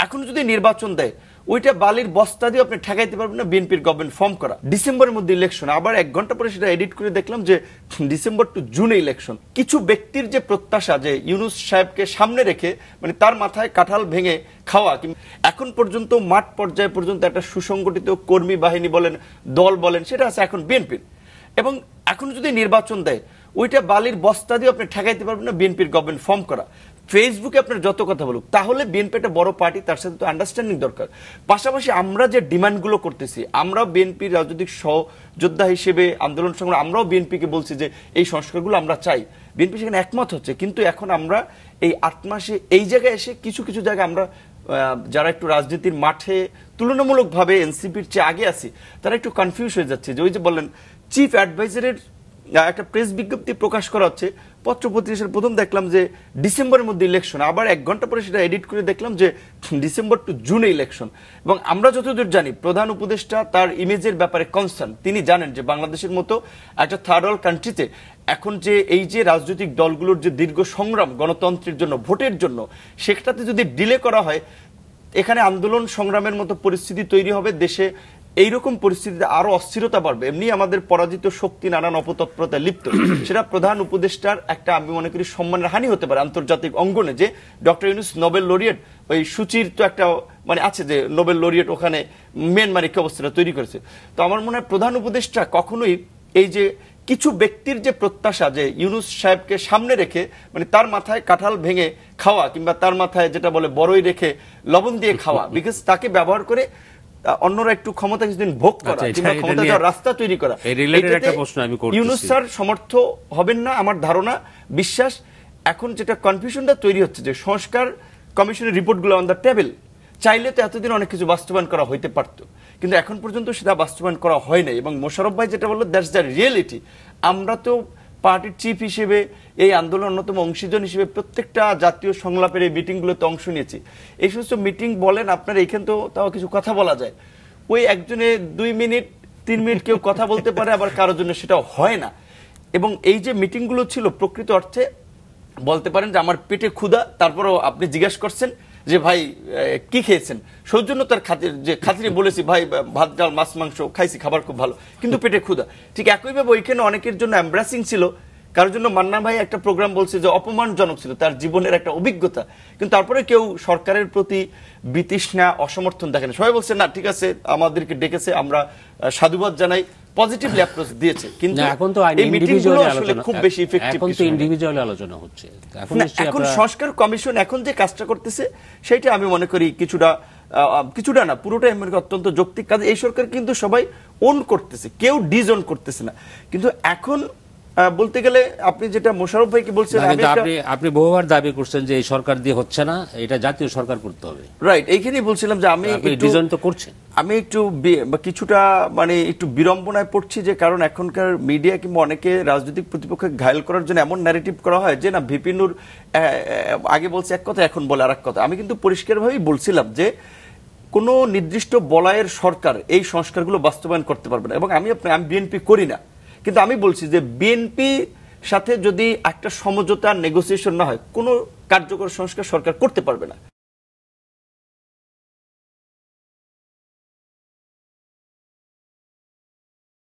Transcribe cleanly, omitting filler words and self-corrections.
এখন যদি নির্বাচন দেয় ওইটা বালির বস্তা দিয়ে আপনি ঠেকাইতে পারবেন না বিএনপির গভর্নমেন্ট ফর্ম করা। ডিসেম্বরের মধ্যে ইলেকশন, আবার 1 ঘন্টা পরে সেটা এডিট করে দেখলাম যে ডিসেম্বর টু জুনে ইলেকশন। কিছু ব্যক্তির যে প্রত্যাশা যে ইউনূস সাহেবকে সামনে রেখে মানে তার মাথায় কাঁঠাল ভেঙে খাওয়া, এখন পর্যন্ত মাঠ পর্যায়ে পর্যন্ত একটা সুসংগঠিত কর্মী বাহিনী বলেন দল বলেন সেটা আছে এখন বিএনপির। এবং এখন যদি নির্বাচন দেয় ওইটা বালির বস্তা দিয়ে আপনি ঠেকাইতে পারবেন না বিএনপির গভর্নমেন্ট ফর্ম করা। ফেসবুকে আপনার যত কথা বলুক, তাহলে বিএনপি একটা বড় পার্টি, তার সাথে তো আন্ডারস্ট্যান্ডিং দরকার। পাশাপাশি আমরা যে ডিমান্ডগুলো করতেছি, আমরা বিএনপির রাজনৈতিক সহযোদ্ধা হিসেবে আন্দোলন সংগ্রাম, আমরাও বিএনপিকে বলছি যে এই সংস্কারগুলো আমরা চাই, বিএনপি সেখানে একমত হচ্ছে। কিন্তু এখন আমরা এই 8 মাসে এই জায়গায় এসে কিছু কিছু জায়গায় আমরা যারা একটু রাজনীতির মাঠে তুলনামূলকভাবে এনসিপির চেয়ে আগে আছি, তারা একটু কনফিউজ হয়ে যাচ্ছে। যে ওই যে বললেন চিফ অ্যাডভাইজারের একটা প্রেস বিজ্ঞপ্তি প্রকাশ করা হচ্ছে, পত্রপত্রিকার প্রথম দেখলাম যে ডিসেম্বরের মধ্যে ইলেকশন, আবার 1 ঘন্টা পরে সেটা এডিট করে দেখলাম যে ডিসেম্বর টু জুনে ইলেকশন। এবং আমরা যতদূর জানি প্রধান উপদেষ্টা তার ইমেজের ব্যাপারে কনসার্ন, তিনি জানেন যে বাংলাদেশের মতো একটা থার্ড ওয়ার্ল্ড কান্ট্রিতে এখন যে এই যে রাজনৈতিক দলগুলোর যে দীর্ঘ সংগ্রাম গণতন্ত্রের জন্য, ভোটের জন্য, সেটাতে যদি ডিলে করা হয় এখানে আন্দোলন সংগ্রামের মতো পরিস্থিতি তৈরি হবে, দেশে এইরকম পরিস্থিতিতে আরো অস্থিরতা বাড়বে। এমনি আমাদের পরাজিত শক্তি নানান অপতৎপরতায় লিপ্ত, সেটা প্রধান উপদেষ্টার একটা আমি মনে করি সম্মানের হানি হতে পারে আন্তর্জাতিক অঙ্গনে। যে ডক্টর ইউনূস নোবেল লরিয়েট, ওই সূচির তো একটা মানে আছে যে নোবেল লরিয়েট ওখানে মিয়ানমারে কি অবস্থাটা তৈরি করেছে। তো আমার মনে হয় প্রধান উপদেষ্টা কখনোই এই যে কিছু ব্যক্তির যে প্রত্যাশা যে ইউনূস সাহেবকে সামনে রেখে মানে তার মাথায় কাঁঠাল ভেঙে খাওয়া, কিংবা তার মাথায় যেটা বলে বড়ই রেখে লবণ দিয়ে খাওয়া, বিকজ তাকে ব্যবহার করে অন্যরা একটু ক্ষমতা কিছুদিন ভোগ করা কিংবা ক্ষমতা দেওয়ার রাস্তা তৈরি করা, ইউনূস স্যার সমর্থ হবেন না আমার ধারণা, বিশ্বাস। এখন যেটা কনফিউশনটা তৈরি হচ্ছে যে সংস্কার কমিশনের রিপোর্টগুলো অন দ্য টেবিল, চাইলে তো এতদিন অনেক কিছু বাস্তবায়ন করা হইতে পারতো, কিন্তু এখন পর্যন্ত সেটা বাস্তবায়ন করা হয় নাই। এবং মোশাররফ ভাই যেটা বললো দ্যাটস দ্য রিয়েলিটি। আমরা তো পার্টির চিফ হিসেবে এই আন্দোলন অন্যতম অংশীজন হিসেবে প্রত্যেকটা জাতীয় সংলাপের এই মিটিংগুলোতে অংশ নিয়েছি। এই সমস্ত মিটিং বলেন আপনার এইখানে তো তাও কিছু কথা বলা যায়, ওই একজনে 2 মিনিট 3 মিনিট কেউ কথা বলতে পারে, আবার কারোর জন্য সেটাও হয় না। এবং এই যে মিটিংগুলো ছিল প্রকৃত অর্থে বলতে পারেন যে আমার পেটে ক্ষুধা, তারপরও আপনি জিজ্ঞাসা করছেন যে ভাই কি খেয়েছেন, সৌজন্যতার খাতির যে খাতিরে বলেছি ভাই ভাত ডাল মাছ মাংস খাইছি, খাবার খুব ভালো, কিন্তু পেটে ক্ষুধা। ঠিক একইভাবে ওইখানে অনেকের জন্য এমব্রাসিং ছিল, কারোর জন্য মান্না ভাই একটা প্রোগ্রাম বলছে যে অপমানজনক ছিল, তার জীবনের একটা অভিজ্ঞতা, কিন্তু তারপরে কেউ সরকারের প্রতি বিতৃষ্ণা অসমর্থন দেখেন, সবাই বলছে না ঠিক আছে আমাদেরকে ডেকেছে আমরা সাধুবাদ জানাই, পজিটিভলি অ্যাপ্রোচ দিয়েছে। কিন্তু এখন তো এই মিটিংগুলো আসলে খুব বেশি ইফেক্টিভ, এখন তো ইন্ডিভিজুয়ালি আলোচনা হচ্ছে। এখন সংস্কার কমিশন এখন যে কাজটা করতেছে সেটা আমি মনে করি কিছুটা না পুরোটাই অত্যন্ত যৌক্তিক কাজ। এই সরকার কিন্তু সবাই ওন করতেছে, কেউ ডিজোন করতেছে না। কিন্তু এখন বলতে গেলে আপনি যেটা মোশাররফ ভাইকে বলছেন, আপনি বহুবার দাবি করছেন যে এই সরকার দিয়ে হচ্ছে না, এটা জাতীয় সরকার করতে হবে, রাইট? এইখানেই বলছিলাম যে আমি ডিজাইন তো করছেন, আমি একটু কিছুটা মানে একটু বিড়ম্বনায় পড়ছি, যে কারণ এখনকার মিডিয়া কিংবা অনেকে রাজনৈতিক প্রতিপক্ষকে ঘায়েল করার জন্য এমন ন্যারেটিভ করা হয় যে না ভিপি নূর আগে বলছে এক কথা এখন বলে আর এক কথা। আমি কিন্তু পরিষ্কারভাবেই বলছিলাম যে কোনো নির্দিষ্ট বলয়ের সরকার এই সংস্কারগুলো বাস্তবায়ন করতে পারবে না। এবং আমি বিএনপি করি না, কিন্তু আমি বলছি যে বিএনপি সাথে যদি একটা সমঝোতা নেগোসিয়েশন না হয় কোনো কার্যকর সংস্কার সরকার করতে পারবে না।